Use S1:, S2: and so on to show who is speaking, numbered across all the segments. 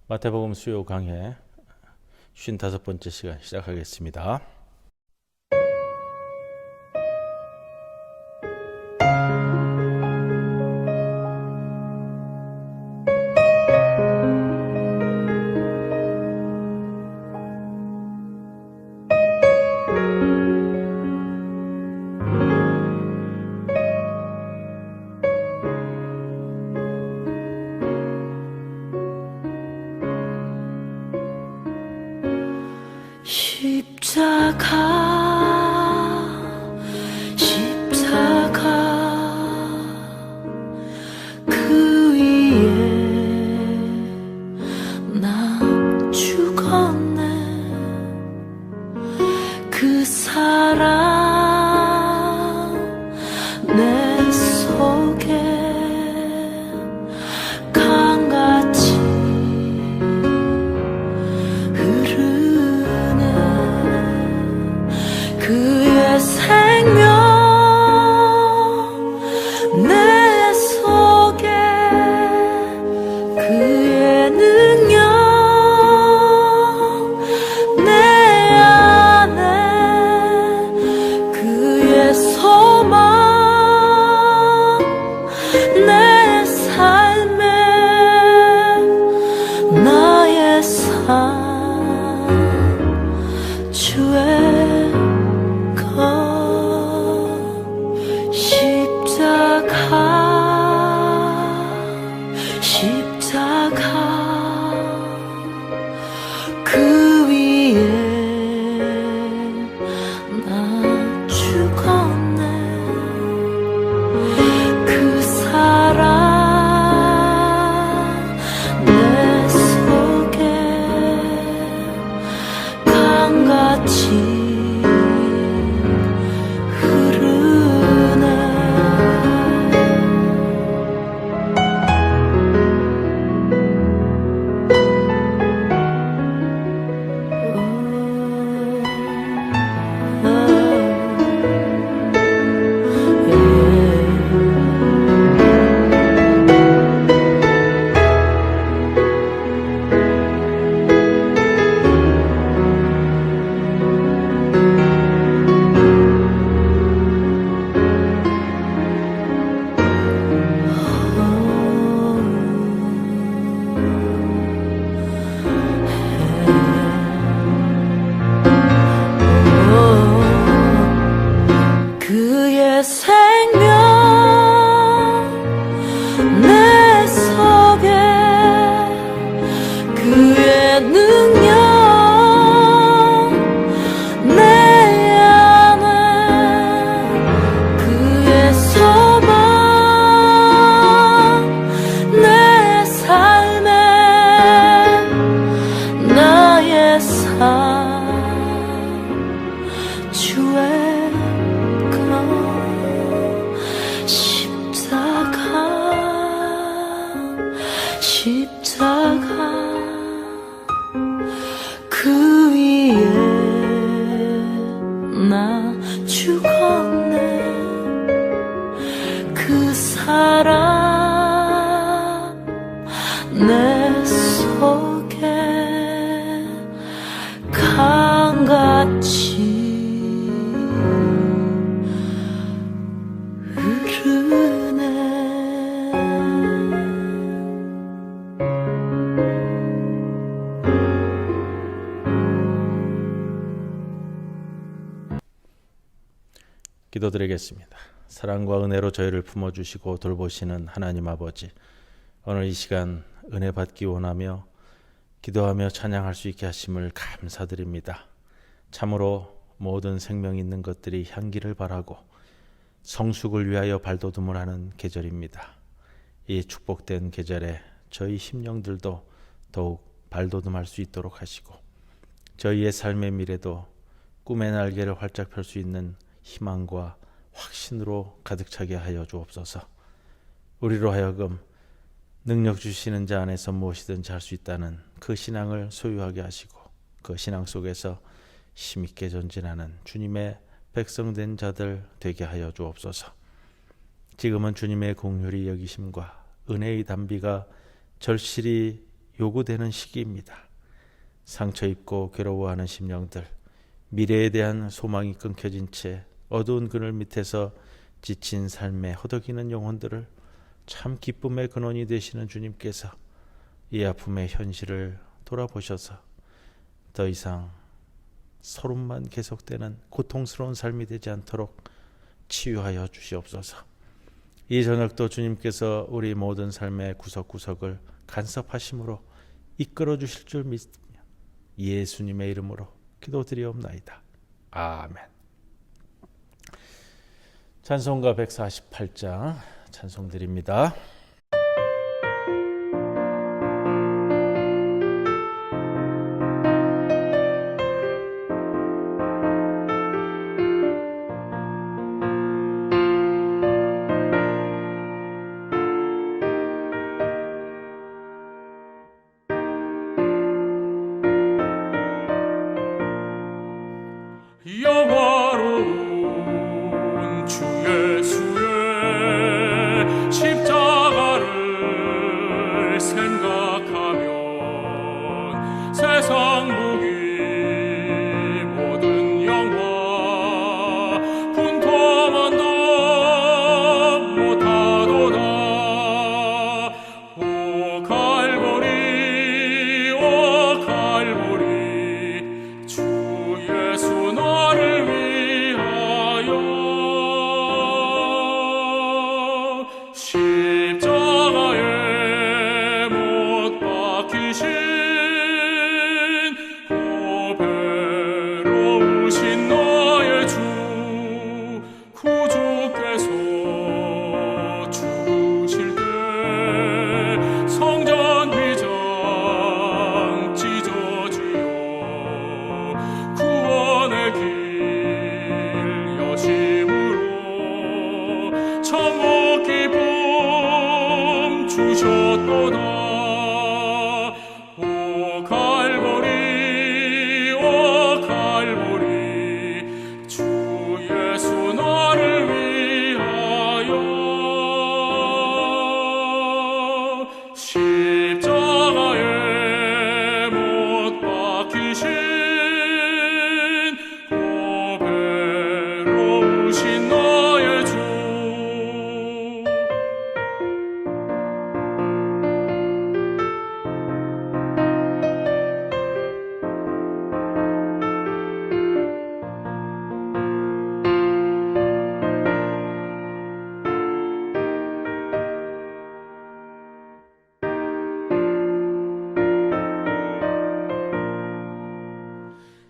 S1: 마태복음 수요 강해 55번째 시간 시작하겠습니다.
S2: 십자가 그 위에 나 죽었네. 그 사랑 내 속에 강같이 흐르네. 그의 생명 내 속에, 그의 능력 내 안에, 그의 소망 내 삶에, 나의 삶 주의 십자가 그 위에 나 죽었네. 그 사랑 내 속에 강같이 그의 생명 내 속에, 그의 능력 내 안에, 그의 소망 내 삶에, 나의 삶 주의 십자가 그 위에 나 죽었네. 그 사랑 내 속에 강같이 흐르네.
S1: 기도드리겠습니다. 사랑과 은혜로 저희를 품어주시고 돌보시는 하나님 아버지, 오늘 이 시간 은혜 받기 원하며 기도하며 찬양할 수 있게 하심을 감사드립니다. 참으로 모든 생명 있는 것들이 향기를 바라고 성숙을 위하여 발돋움을 하는 계절입니다. 이 축복된 계절에 저희 심령들도 더욱 발돋움할 수 있도록 하시고, 저희의 삶의 미래도 꿈의 날개를 활짝 펼 수 있는 희망과 확신으로 가득 차게 하여 주옵소서. 우리로 하여금 능력 주시는 자 안에서 무엇이든지 할 수 있다는 그 신앙을 소유하게 하시고, 그 신앙 속에서 힘있게 전진하는 주님의 백성된 자들 되게 하여 주옵소서. 지금은 주님의 공휼히 여기심과 은혜의 담비가 절실히 요구되는 시기입니다. 상처 입고 괴로워하는 심령들, 미래에 대한 소망이 끊겨진 채 어두운 그늘 밑에서 지친 삶에 허덕이는 영혼들을 참 기쁨의 근원이 되시는 주님께서 이 아픔의 현실을 돌아보셔서 더 이상 서름만 계속되는 고통스러운 삶이 되지 않도록 치유하여 주시옵소서. 이 저녁도 주님께서 우리 모든 삶의 구석구석을 간섭하심으로 이끌어 주실 줄 믿으며 예수님의 이름으로 기도드리옵나이다. 아멘. 찬송가 148장 찬송드립니다.
S3: 영화로운 주 예수의 십자가를 생각하면 세상 무기 모든 영화 분토만도 못하도다. 오 갈보리 오 갈보리 주 예수 나를 위하여 십자가에 못 박히신 고배로우신 나의 주 구주께서 죽으실 때 성전 휘장 찢어지어 구원의 길 여심으로 천국 기쁨 주셨도다. 오 갈보리 오 갈보리 주 예수 나를 위하여 십자가에 못 박히신 고배로우신 나의 주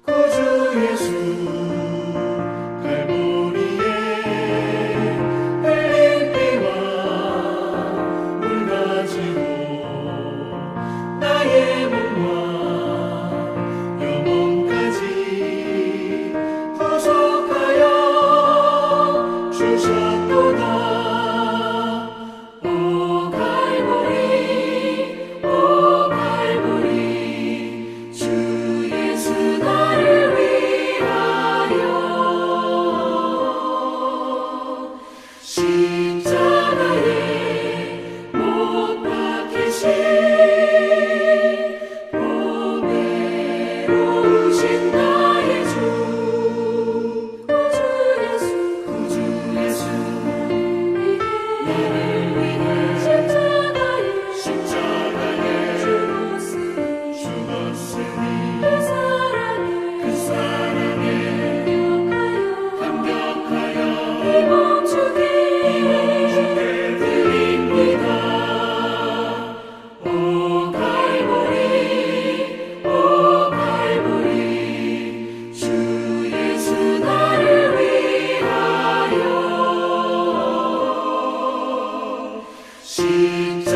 S4: 구주 예수 갈보리에 흘린 피와 물 가지고 나의 몸과 영혼까지 구속하여 주셨도다. 오 갈보리 오 갈보리 주 예수 나를 위하여 십자가에 못 박히신 고배로우신 나의 주 구주 예수 나를 위해 십자가에 죽었으니 그 사랑에 감격하여 이 몸 주께 드립니다. 오 갈보리 오 갈보리 주 예수 나를 위하여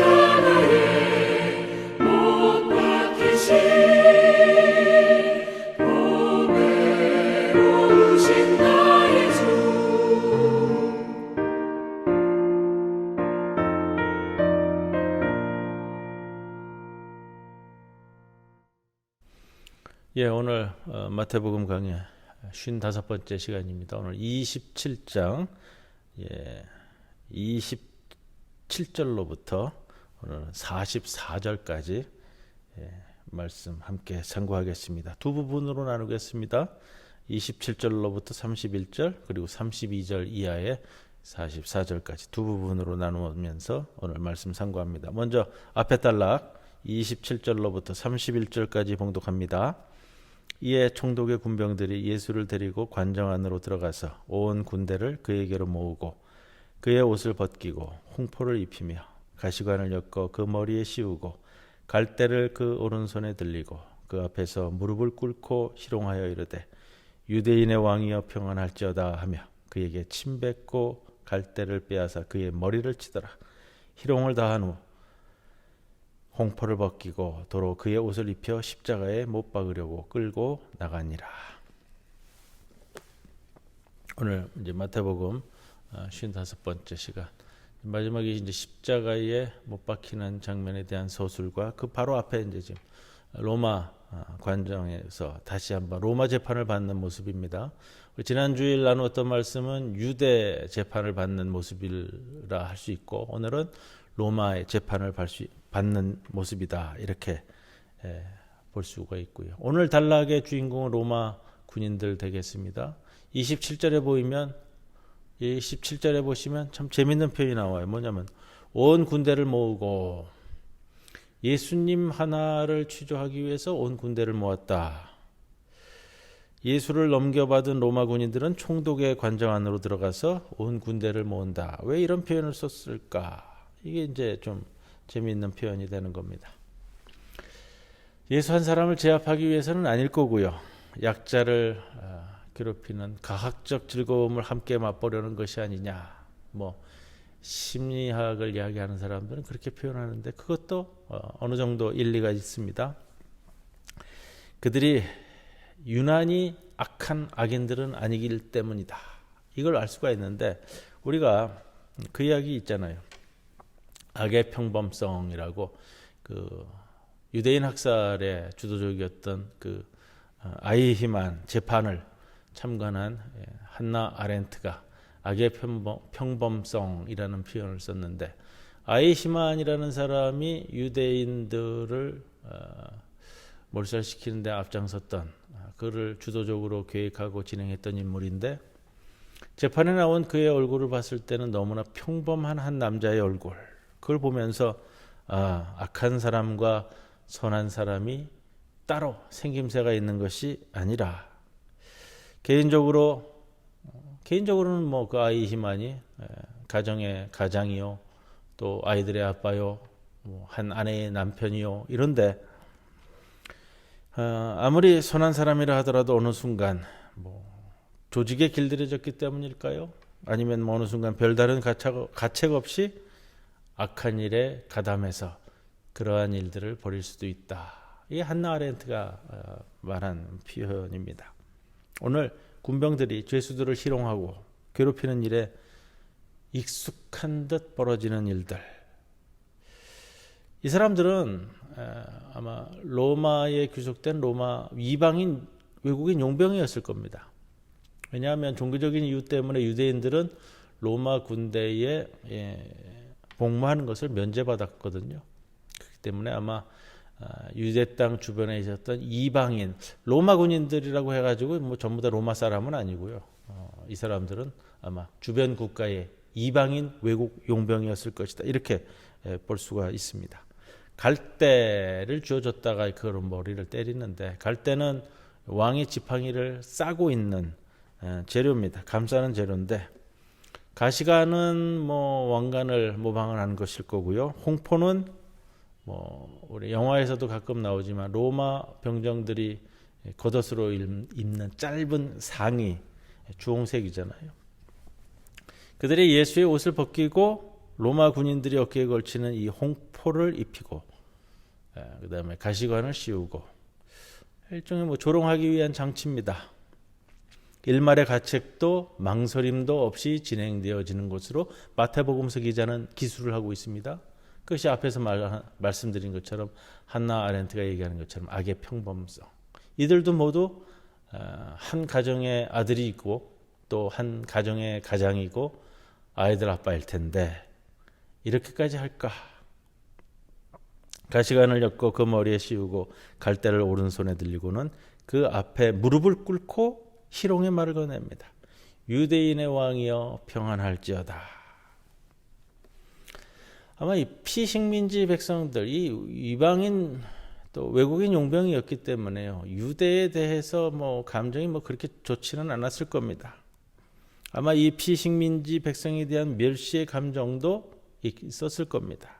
S4: 십자가에 못 박히신 고배로우신 나의 주
S1: 예, 오늘 마태복음 강의 55번째 시간입니다. 오늘 27장 27절로부터 오늘 44절까지 말씀 함께 참고하겠습니다. 두 부분으로 나누겠습니다. 27절로부터 31절 그리고 32절 이하의 44절까지 두 부분으로 나누면서 오늘 말씀 참고합니다. 먼저 앞에 단락 27절로부터 31절까지 봉독합니다. 이에 총독의 군병들이 예수를 데리고 관정 안으로 들어가서 온 군대를 그에게로 모으고 그의 옷을 벗기고 홍포를 입히며 가시관을 엮어 그 머리에 씌우고 갈대를 그 오른손에 들리고 그 앞에서 무릎을 꿇고 희롱하여 이르되 유대인의 왕이여 평안할지어다 하며 그에게 침 뱉고 갈대를 빼앗아 그의 머리를 치더라. 희롱을 다한 후 홍포를 벗기고 도로 그의 옷을 입혀 십자가에 못 박으려고 끌고 나가니라. 오늘 이제 마태복음 55번째 시간 마지막에 이제 십자가에 못 박히는 장면에 대한 서술과 그 바로 앞에 이제 지금 로마 관정에서 다시 한번 로마 재판을 받는 모습입니다. 지난 주일 나누었던 말씀은 유대 재판을 받는 모습이라 할 수 있고 오늘은 로마의 재판을 받는 모습이다 이렇게 볼 수가 있고요. 오늘 단락의 주인공은 로마 군인들 되겠습니다. 27절에 보이면 이 17절에 보시면 참 재밌는 표현이 나와요. 뭐냐면 온 군대를 모으고 예수님 하나를 취조하기 위해서 온 군대를 모았다. 예수를 넘겨받은 로마 군인들은 총독의 관정 안으로 들어가서 온 군대를 모은다. 왜 이런 표현을 썼을까? 이게 이제 좀 재미있는 표현이 되는 겁니다. 예수 한 사람을 제압하기 위해서는 아닐 거고요. 약자를 괴롭히는 가학적 즐거움을 함께 맛보려는 것이 아니냐. 뭐 심리학을 이야기하는 사람들은 그렇게 표현하는데 그것도 어느 정도 일리가 있습니다. 그들이 유난히 악한 악인들은 아니길 때문이다. 이걸 알 수가 있는데 우리가 그 이야기 있잖아요. 악의 평범성이라고 그 유대인 학살의 주도적이었던 그 아이히만 재판을 참관한 한나 아렌트가 악의 평범성이라는 표현을 썼는데 아이히만이라는 사람이 유대인들을 몰살시키는 데 앞장섰던 그를 주도적으로 계획하고 진행했던 인물인데 재판에 나온 그의 얼굴을 봤을 때는 너무나 평범한 한 남자의 얼굴 그걸 보면서 악한 사람과 선한 사람이 따로 생김새가 있는 것이 아니라 개인적으로는 뭐 그 아이히만이 가정의 가장이요 또 아이들의 아빠요 뭐 한 아내의 남편이요 이런데 아무리 선한 사람이라 하더라도 어느 순간 뭐 조직에 길들여졌기 때문일까요? 아니면 뭐 어느 순간 별다른 가책 없이 악한 일에 가담해서 그러한 일들을 벌일 수도 있다. 이게 한나 아렌트가 말한 표현입니다. 오늘 군병들이 죄수들을 희롱하고 괴롭히는 일에 익숙한 듯 벌어지는 일들. 이 사람들은 아마 로마에 귀속된 로마 이방인 외국인 용병이었을 겁니다. 왜냐하면 종교적인 이유 때문에 유대인들은 로마 군대에 복무하는 것을 면제받았거든요. 그렇기 때문에 아마 유대 땅 주변에 있었던 이방인 로마 군인들이라고 해가지고 뭐 전부 다 로마 사람은 아니고요. 이 사람들은 아마 주변 국가의 이방인 외국 용병이었을 것이다. 이렇게 볼 수가 있습니다. 갈대를 쥐어줬다가 그걸 머리를 때리는데 갈대는 왕의 지팡이를 싸고 있는 재료입니다. 감싸는 재료인데 가시관은 뭐 왕관을 모방을 한 것일 거고요. 홍포는 뭐 우리 영화에서도 가끔 나오지만 로마 병정들이 겉옷으로 입는 짧은 상의 주홍색이잖아요. 그들이 예수의 옷을 벗기고 로마 군인들이 어깨에 걸치는 이 홍포를 입히고 그 다음에 가시관을 씌우고 일종의 뭐 조롱하기 위한 장치입니다. 일말의 가책도 망설임도 없이 진행되어지는 것으로 마태복음서 기자는 기술을 하고 있습니다. 그것이 앞에서 말씀드린 것처럼 한나 아렌트가 얘기하는 것처럼 악의 평범성. 이들도 모두 한 가정의 아들이 있고 또 한 가정의 가장이고 아이들 아빠일 텐데 이렇게까지 할까? 가시관을 엮어 그 머리에 씌우고 갈대를 오른손에 들리고는 그 앞에 무릎을 꿇고 희롱의 말을 거냅니다. 유대인의 왕이여 평안할지어다. 아마 이 피식민지 백성들, 이 이방인 또 외국인 용병이었기 때문에요. 유대에 대해서 감정이 그렇게 좋지는 않았을 겁니다. 아마 이 피식민지 백성에 대한 멸시의 감정도 있었을 겁니다.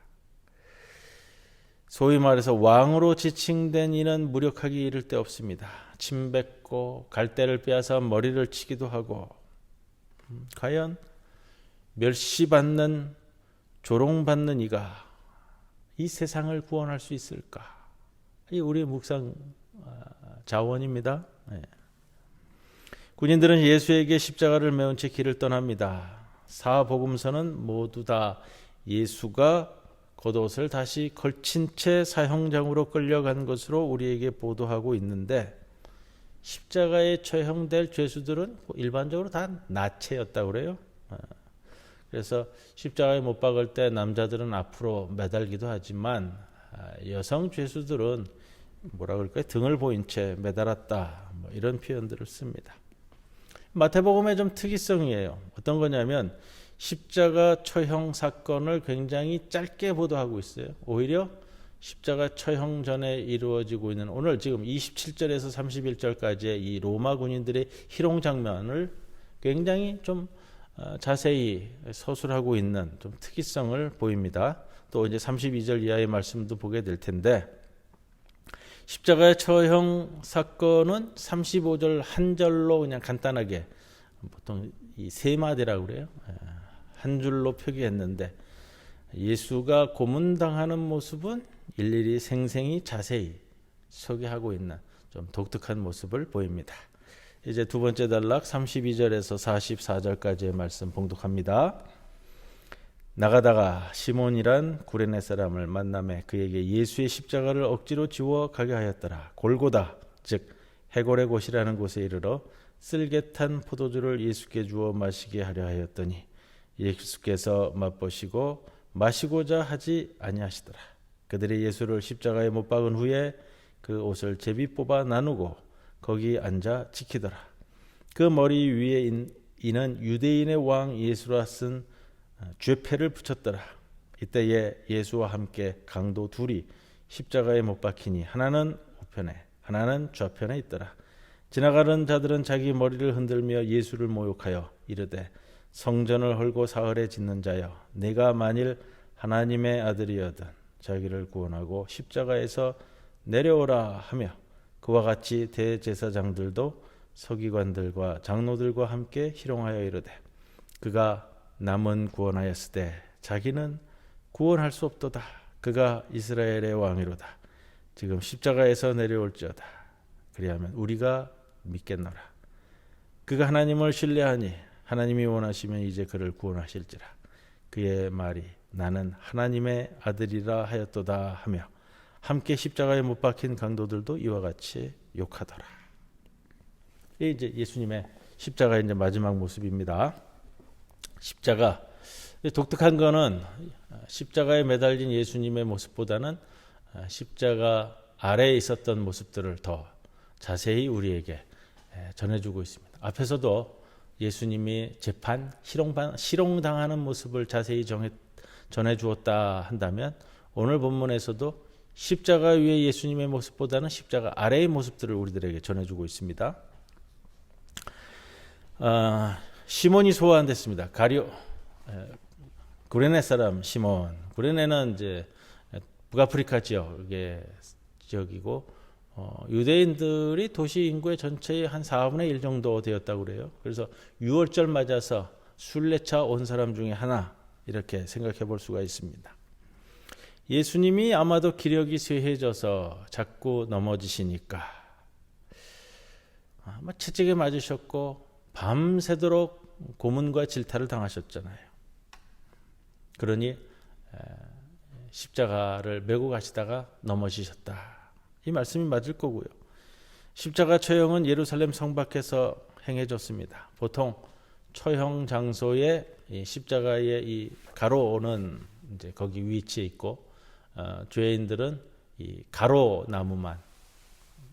S1: 소위 말해서 왕으로 지칭된 이는 무력하기 이를 데 없습니다. 침뱉고 갈대를 빼앗아 머리를 치기도 하고, 과연 멸시받는 조롱받는 이가 이 세상을 구원할 수 있을까? 이 우리의 묵상 자원입니다. 군인들은 예수에게 십자가를 메운 채 길을 떠납니다. 사복음서는 모두 다 예수가 겉옷을 다시 걸친 채 사형장으로 끌려간 것으로 우리에게 보도하고 있는데, 십자가에 처형될 죄수들은 일반적으로 다 나체였다고 그래요. 그래서 십자가에 못 박을 때 남자들은 앞으로 매달기도 하지만 여성 죄수들은 뭐라 그럴까요? 등을 보인 채 매달았다, 이런 표현들을 씁니다. 마태복음의 좀 특이성이에요. 어떤 거냐면 십자가 처형 사건을 굉장히 짧게 보도하고 있어요. 오히려 십자가 처형 전에 이루어지고 있는 오늘 지금 27절에서 31절까지의 이 로마 군인들의 희롱 장면을 굉장히 좀 자세히 서술하고 있는 좀 특이성을 보입니다. 또 이제 32절 이하의 말씀도 보게 될 텐데, 십자가의 처형 사건은 35절 한 절로 그냥 간단하게, 보통 이 세 마디라고 그래요. 한 줄로 표기했는데, 예수가 고문당하는 모습은 일일이 생생히 자세히 소개하고 있는 좀 독특한 모습을 보입니다. 이제 두 번째 단락 32절에서 44절까지의 말씀 봉독합니다. 나가다가 시몬이란 구레네 사람을 만나매 그에게 예수의 십자가를 억지로 지워 가게 하였더라. 골고다 즉 해골의 곳이라는 곳에 이르러 쓸개탄 포도주를 예수께 주어 마시게 하려 하였더니 예수께서 맛보시고 마시고자 하지 아니하시더라. 그들이 예수를 십자가에 못 박은 후에 그 옷을 제비 뽑아 나누고 거기 앉아 지키더라. 그 머리 위에 이는 유대인의 왕 예수라 쓴 죄패를 붙였더라. 이때에 예수와 함께 강도 둘이 십자가에 못 박히니 하나는 우편에 하나는 좌편에 있더라. 지나가는 자들은 자기 머리를 흔들며 예수를 모욕하여 이르되 성전을 헐고 사흘에 짓는 자여, 내가 만일 하나님의 아들이여든 자기를 구원하고 십자가에서 내려오라 하며, 그와 같이 대제사장들도 서기관들과 장로들과 함께 희롱하여 이르되 그가 남은 구원하였으되 자기는 구원할 수 없도다. 그가 이스라엘의 왕이로다. 지금 십자가에서 내려올지어다. 그리하면 우리가 믿겠노라. 그가 하나님을 신뢰하니 하나님이 원하시면 이제 그를 구원하실지라. 그의 말이 나는 하나님의 아들이라 하였도다 하며 함께 십자가에 못 박힌 강도들도 이와 같이 욕하더라. 이게 이제 예수님의 십자가의 이제 마지막 모습입니다. 십자가, 독특한 거는 십자가에 매달린 예수님의 모습보다는 십자가 아래에 있었던 모습들을 더 자세히 우리에게 전해주고 있습니다. 앞에서도 예수님이 재판, 희롱당하는 모습을 자세히 전해주었다 한다면, 오늘 본문에서도 십자가 위에 예수님의 모습보다는 십자가 아래의 모습들을 우리들에게 전해주고 있습니다. 시몬이 소환됐습니다. 구레네 사람 시몬. 구레네는 이제 북아프리카 지역이고 유대인들이 도시 인구의 전체의 한 4분의 1 정도 되었다고 그래요. 그래서 6월절 맞아서 순례차 온 사람 중에 하나, 이렇게 생각해 볼 수가 있습니다. 예수님이 아마도 기력이 쇠해져서 자꾸 넘어지시니까 아마 채찍에 맞으셨고 밤새도록 고문과 질타를 당하셨잖아요. 그러니 십자가를 메고 가시다가 넘어지셨다. 이 말씀이 맞을 거고요. 십자가 처형은 예루살렘 성 밖에서 행해졌습니다. 보통 처형 장소에 이 십자가의 이 가로는 이제 거기 위치에 있고, 죄인들은 이 가로나무만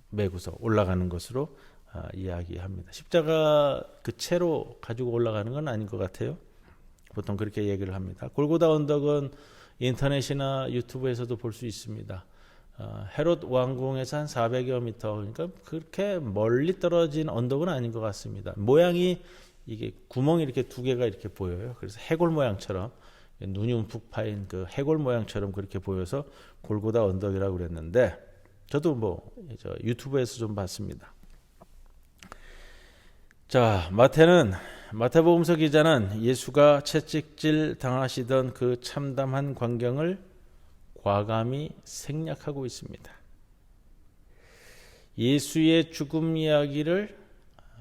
S1: 메고서 올라가는 것으로 이야기합니다. 십자가 그 채로 가지고 올라가는 건 아닌 것 같아요. 보통 그렇게 얘기를 합니다. 골고다 언덕은 인터넷이나 유튜브에서도 볼 수 있습니다. 헤롯 왕궁에서 한 400여 미터, 그러니까 그렇게 멀리 떨어진 언덕은 아닌 것 같습니다. 모양이 이게 구멍이 이렇게 두 개가 이렇게 보여요. 그래서 해골 모양처럼, 눈이 움푹 파인 그 해골 모양처럼 그렇게 보여서 골고다 언덕이라고 그랬는데, 저도 유튜브에서 좀 봤습니다. 자, 마태복음서 기자는 예수가 채찍질 당하시던 그 참담한 광경을 과감히 생략하고 있습니다. 예수의 죽음 이야기를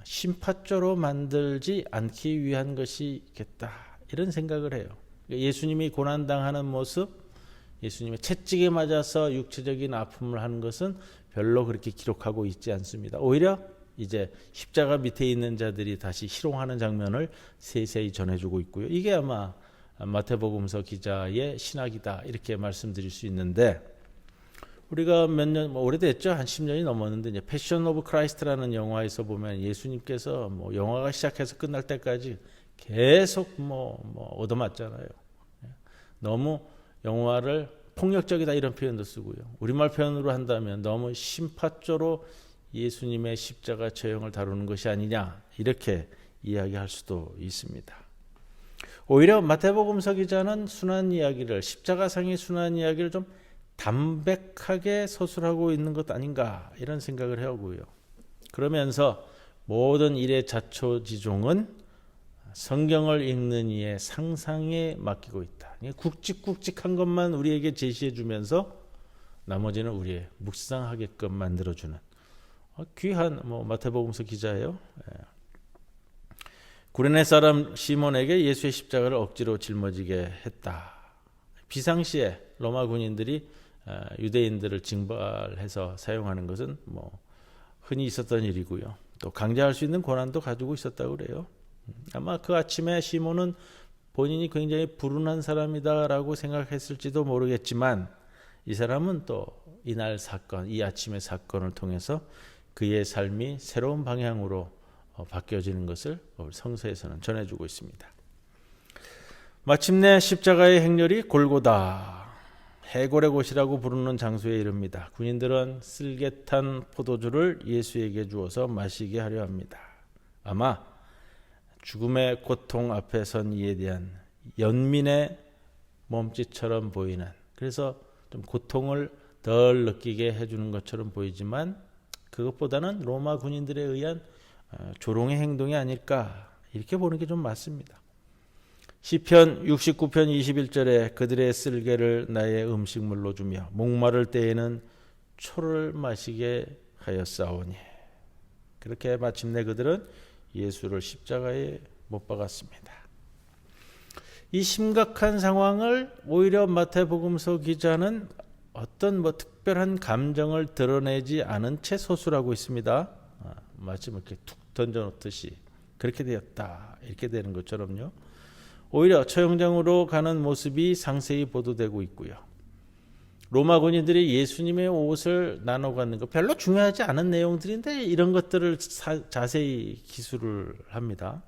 S1: 심파조로 만들지 않기 위한 것이겠다, 이런 생각을 해요. 예수님이 고난당하는 모습, 예수님의 채찍에 맞아서 육체적인 아픔을 하는 것은 별로 그렇게 기록하고 있지 않습니다. 오히려 이제 십자가 밑에 있는 자들이 다시 희롱하는 장면을 세세히 전해주고 있고요. 이게 아마 마태복음서 기자의 신학이다, 이렇게 말씀드릴 수 있는데, 우리가 몇 년, 오래됐죠. 한 10년이 넘었는데, 이제 패션 오브 크라이스트라는 영화에서 보면 예수님께서 영화가 시작해서 끝날 때까지 계속 얻어맞잖아요. 너무 영화를 폭력적이다, 이런 표현도 쓰고요. 우리말 표현으로 한다면 너무 심파조로 예수님의 십자가 처형을 다루는 것이 아니냐, 이렇게 이야기할 수도 있습니다. 오히려 마태복음서 기자는 순환 이야기를, 십자가상의 순환 이야기를 좀 담백하게 서술하고 있는 것 아닌가, 이런 생각을 해오고요. 그러면서 모든 일의 자초지종은 성경을 읽는 이의 상상에 맡기고 있다. 굵직굵직한 것만 우리에게 제시해 주면서 나머지는 우리의 묵상하게끔 만들어주는 귀한 마태복음서 기자예요. 구레네 사람 시몬에게 예수의 십자가를 억지로 짊어지게 했다. 비상시에 로마 군인들이 유대인들을 징발해서 사용하는 것은 흔히 있었던 일이고요. 또 강제할 수 있는 권한도 가지고 있었다고 그래요. 아마 그 아침에 시몬은 본인이 굉장히 불운한 사람이다라고 생각했을지도 모르겠지만, 이 사람은 또 이날 사건, 이 아침의 사건을 통해서 그의 삶이 새로운 방향으로 바뀌어지는 것을 성서에서는 전해주고 있습니다. 마침내 십자가의 행렬이 골고다, 해골의 곳이라고 부르는 장소에 이릅니다. 군인들은 쓸개탄 포도주를 예수에게 주어서 마시게 하려 합니다. 아마 죽음의 고통 앞에 선 이에 대한 연민의 몸짓처럼 보이는, 그래서 좀 고통을 덜 느끼게 해주는 것처럼 보이지만, 그것보다는 로마 군인들에 의한 조롱의 행동이 아닐까, 이렇게 보는 게 좀 맞습니다. 시편 69편 21절에 그들의 쓸개를 나의 음식물로 주며 목마를 때에는 초를 마시게 하였사오니, 그렇게 마침내 그들은 예수를 십자가에 못 박았습니다. 이 심각한 상황을 오히려 마태복음서 기자는 어떤 특별한 감정을 드러내지 않은 채 서술하고 있습니다. 마치 이렇게 툭 던져놓듯이 그렇게 되었다, 이렇게 되는 것처럼요. 오히려 처형장으로 가는 모습이 상세히 보도되고 있고요. 로마 군인들이 예수님의 옷을 나눠 갖는 거 별로 중요하지 않은 내용들인데, 이런 것들을 자세히 기술을 합니다.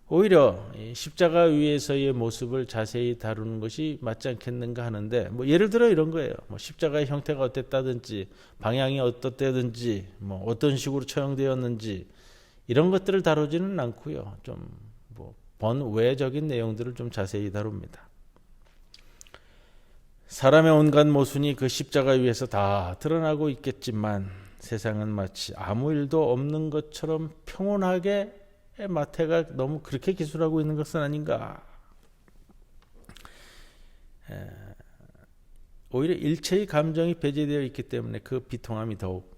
S1: 오히려 십자가 위에서의 모습을 자세히 다루는 것이 맞지 않겠는가 하는데, 예를 들어 이런 거예요. 십자가의 형태가 어땠다든지, 방향이 어떻다든지, 어떤 식으로 처형되었는지, 이런 것들을 다루지는 않고요. 좀 번외적인 내용들을 좀 자세히 다룹니다. 사람의 온갖 모순이 그 십자가 위에서 다 드러나고 있겠지만, 세상은 마치 아무 일도 없는 것처럼 평온하게 마태가 너무 그렇게 기술하고 있는 것은 아닌가. 오히려 일체의 감정이 배제되어 있기 때문에 그 비통함이 더욱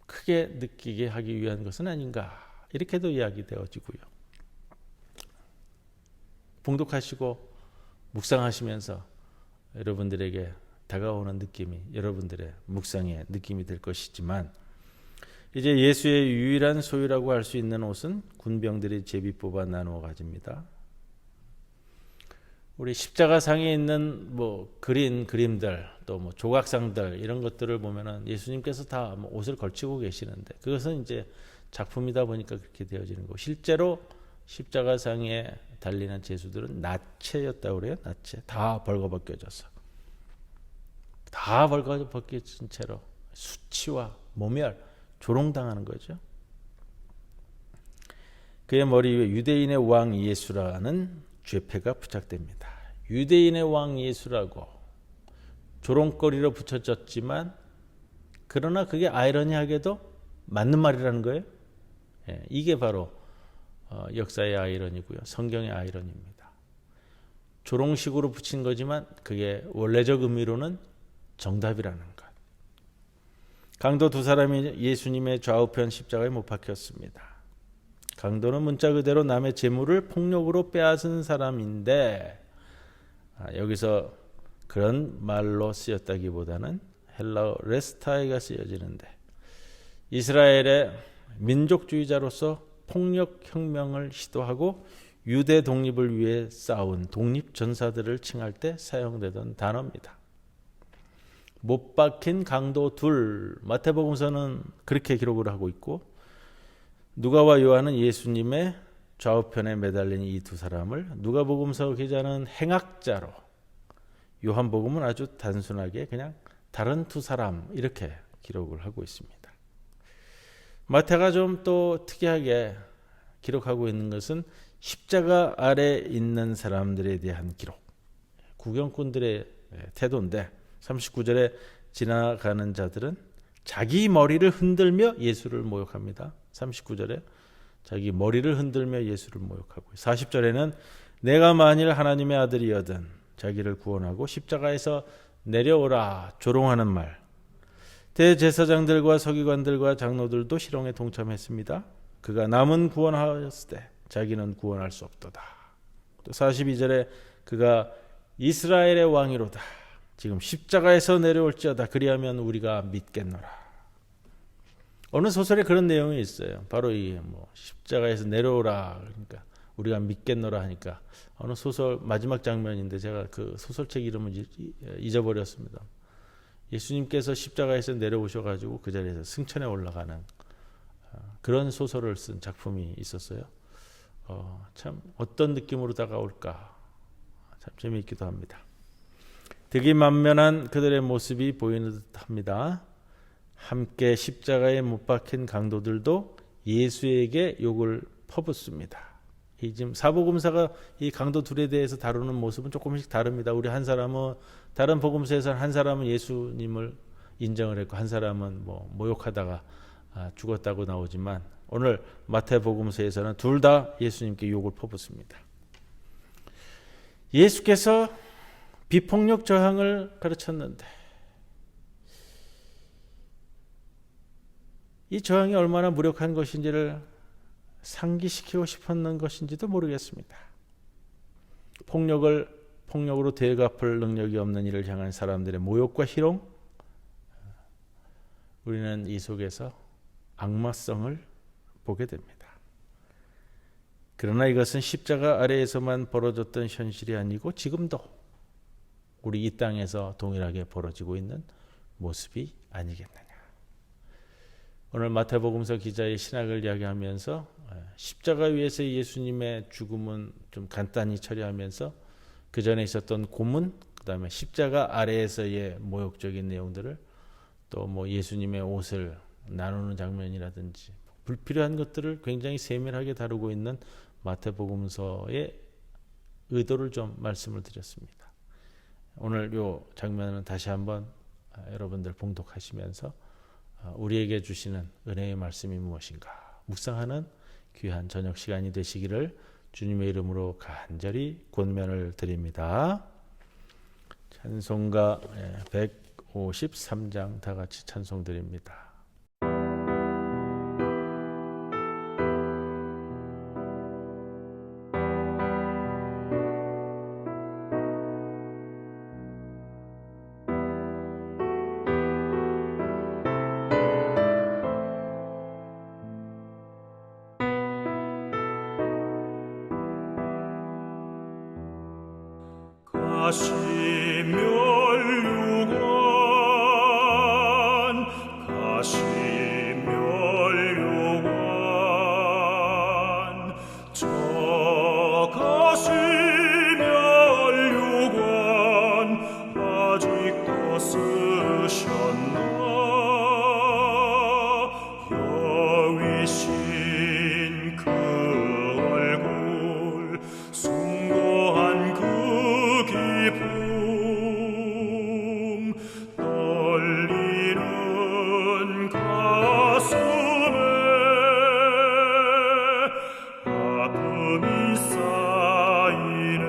S1: 크게 느끼게 하기 위한 것은 아닌가, 이렇게도 이야기되어지고요. 봉독하시고 묵상하시면서 여러분들에게 다가오는 느낌이 여러분들의 묵상의 느낌이 될 것이지만, 이제 예수의 유일한 소유라고 할 수 있는 옷은 군병들이 제비 뽑아 나누어 가집니다. 우리 십자가상에 있는 뭐 그린 그림들 또 뭐 조각상들 이런 것들을 보면은 예수님께서 다 뭐 옷을 걸치고 계시는데 그것은 이제 작품이다 보니까 그렇게 되어지는 거고 실제로 십자가상에 달리는 제수들은 나체였다고 그래요. 나체 다 벌거벗겨져서 다 벌거벗겨진 채로 수치와 모멸 조롱당하는 거죠. 그의 머리 위에 유대인의 왕 예수라는 죄패가 부착됩니다. 유대인의 왕 예수라고 조롱거리로 붙여졌지만 그러나 그게 아이러니하게도 맞는 말이라는 거예요. 이게 바로 역사의 아이러니고요. 성경의 아이러니입니다. 조롱식으로 붙인 거지만 그게 원래적 의미로는 정답이라는 것. 강도 두 사람이 예수님의 좌우편 십자가에 못 박혔습니다. 강도는 문자 그대로 남의 재물을 폭력으로 빼앗은 사람인데 여기서 그런 말로 쓰였다기보다는 헬라어 레스타이가 쓰여지는데 이스라엘의 민족주의자로서 폭력혁명을 시도하고 유대 독립을 위해 싸운 독립전사들을 칭할 때 사용되던 단어입니다. 못 박힌 강도 둘, 마태복음서는 그렇게 기록을 하고 있고 누가와 요한은 예수님의 좌우편에 매달린 이 두 사람을 누가복음서 기자는 행악자로 요한복음은 아주 단순하게 그냥 다른 두 사람 이렇게 기록을 하고 있습니다. 마태가 좀 또 특이하게 기록하고 있는 것은 십자가 아래 있는 사람들에 대한 기록, 구경꾼들의 태도인데 39절에 지나가는 자들은 자기 머리를 흔들며 예수를 모욕합니다. 39절에 자기 머리를 흔들며 예수를 모욕하고 40절에는 내가 만일 하나님의 아들이여든 자기를 구원하고 십자가에서 내려오라 조롱하는 말. 대제사장들과 서기관들과 장로들도 실형에 동참했습니다. 그가 남은 구원하였을 때 자기는 구원할 수 없도다. 또 42절에 그가 이스라엘의 왕이로다. 지금 십자가에서 내려올지어다. 그리하면 우리가 믿겠노라. 어느 소설에 그런 내용이 있어요. 바로 이 십자가에서 내려오라. 그러니까 우리가 믿겠노라 하니까 어느 소설 마지막 장면인데 제가 그 소설책 이름을 잊어버렸습니다. 예수님께서 십자가에서 내려오셔가지고 그 자리에서 승천에 올라가는 그런 소설을 쓴 작품이 있었어요. 참 어떤 느낌으로 다가올까 참 재미있기도 합니다. 득이 만면한 그들의 모습이 보이는 듯합니다. 함께 십자가에 못 박힌 강도들도 예수에게 욕을 퍼붓습니다. 이 지금 사복음사가 이 강도 둘에 대해서 다루는 모습은 조금씩 다릅니다. 우리 한 사람은 다른 복음서에서는 한 사람은 예수님을 인정을 했고 한 사람은 모욕하다가 죽었다고 나오지만 오늘 마태복음서에서는 둘 다 예수님께 욕을 퍼붓습니다. 예수께서 비폭력 저항을 가르쳤는데 이 저항이 얼마나 무력한 것인지를 상기시키고 싶었는 것인지도 모르겠습니다. 폭력으로 되갚을 능력이 없는 이를 향한 사람들의 모욕과 희롱, 우리는 이 속에서 악마성을 보게 됩니다. 그러나 이것은 십자가 아래에서만 벌어졌던 현실이 아니고 지금도 우리 이 땅에서 동일하게 벌어지고 있는 모습이 아니겠느냐. 오늘 마태복음서 기자의 신학을 이야기하면서 십자가 위에서 예수님의 죽음은 좀 간단히 처리하면서 그 전에 있었던 고문, 그 다음에 십자가 아래에서의 모욕적인 내용들을 또 예수님의 옷을 나누는 장면이라든지 불필요한 것들을 굉장히 세밀하게 다루고 있는 마태복음서의 의도를 좀 말씀을 드렸습니다. 오늘 이 장면은 다시 한번 여러분들 봉독하시면서 우리에게 주시는 은혜의 말씀이 무엇인가 묵상하는 귀한 저녁 시간이 되시기를 주님의 이름으로 간절히 권면을 드립니다. 찬송가 153장 다 같이 찬송 드립니다.
S3: 가시멸류관 저 가시멸류관 아직도 쓰셨나 여위신 그 얼굴 숭고한 그 기쁨 떨리는 가슴에 아픔이 쌓이네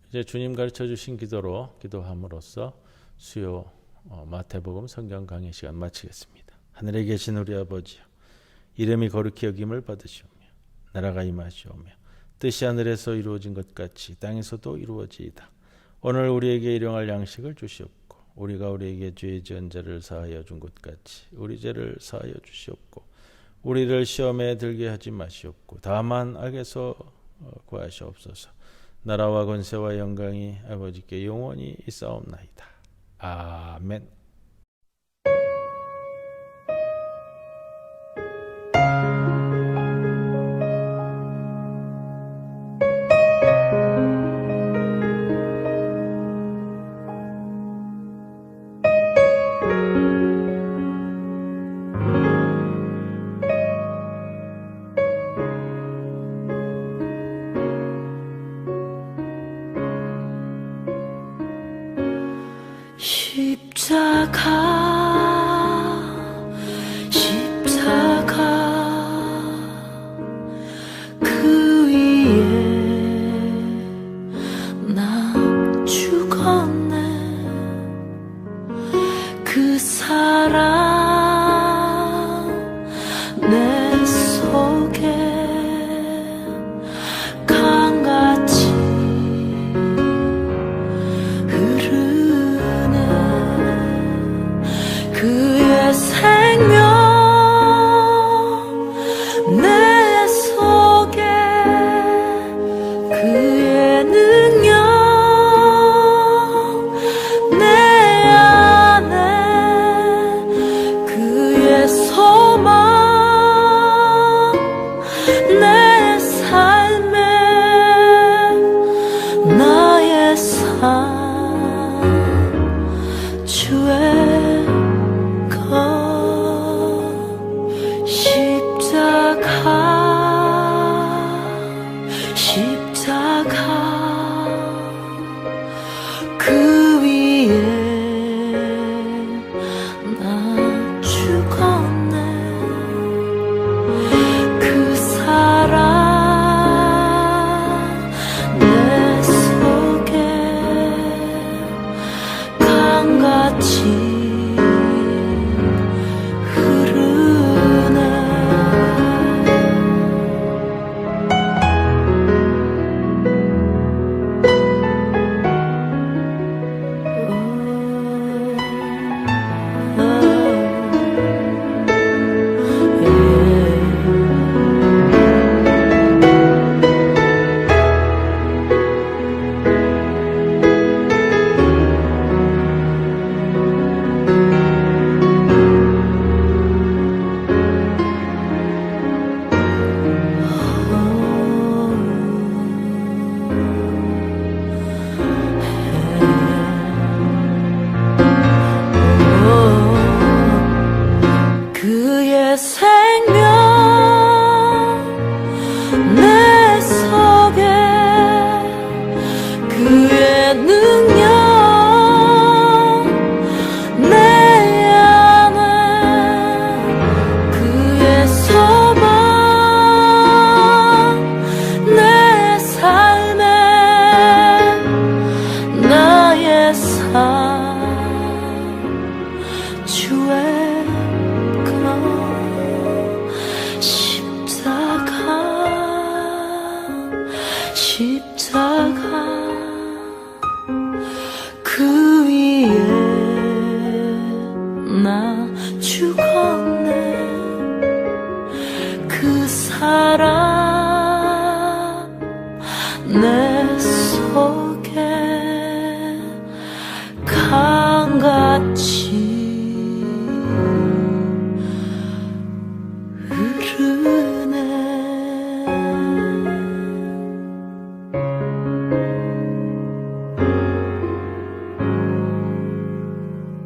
S1: 이제 주님 가르쳐 주신 기도로 기도함으로써 수요 마태복음 성경 강의 시간 마치겠습니다. 하늘에 계신 우리 아버지여, 이름이 거룩히 여김을 받으시오며 나라가 임하시오며 뜻이 하늘에서 이루어진 것 같이 땅에서도 이루어지이다. 오늘 우리에게 일용할 양식을 주시옵고 우리가 우리에게 죄 지은 자를 사하여 준 것 같이 우리 죄를 사하여 주시옵고 우리를 시험에 들게 하지 마시옵고 다만 악에서 구하시옵소서. 나라와 권세와 영광이 아버지께 영원히 있사옵나이다. 아멘.
S2: 십자가 그 위에 나 죽었네. 그 사랑 내 속에 그 위에 나 죽었네. 그 사랑 내 속에 강같이 그의 생명 내 속에 그의 능력 내 안에 그의 소망 내 삶에 나의 삶 주의 십자가 그